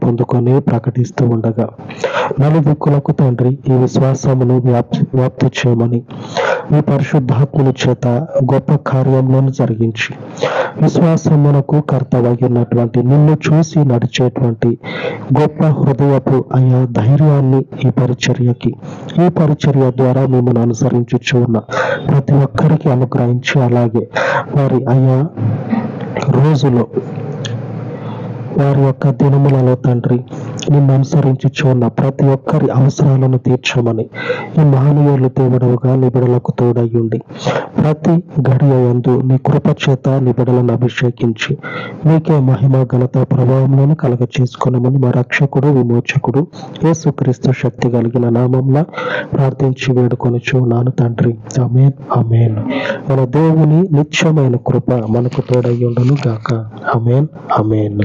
పొందుకొని ప్రకటిస్తూ ఉండగా, నలుదిక్కులకు తండ్రి ఈ విశ్వాసమును వ్యాప్తి చేయమని ఈ పరిశుద్ధాత్మని చేత గొప్ప కార్యములను జరిగించి విశ్వాసమునకు కర్తవగినటువంటి నిన్ను చూసి నడిచేటువంటి గొప్ప హృదయపు అయా ధైర్యాన్ని ఈ పరిచర్య ద్వారా మిమ్మల్ని అనుసరించుచు ఉన్న ప్రతి ఒక్కరికి అనుగ్రహించి, అలాగే వారి అయా రోజులో వారి యొక్క దినములలో తండ్రి నిన్ను అనుసరించి ఉన్న ప్రతి ఒక్కరి అవసరాలను తీర్చమని ఈ మహనీయులు దేవుడవుగా నీ బిడలకు తోడయ్యుండి ప్రతి గడియ యందు నీ కృప చేత నీ బిడలను అభిషేకించి నీకే మహిమ ఘనత ప్రభావములను కలగ చేసుకున్నామని మా రక్షకుడు విమోచకుడు యేసుక్రీస్తు శక్తి కలిగిన నామంలో ప్రార్థించి వేడుకొనిచున్నాను తండ్రి. ఆమేన్, ఆమేన్. మన దేవుని నిత్యమైన కృప మనకు తోడయ్యుండును గాక. ఆమేన్, ఆమేన్.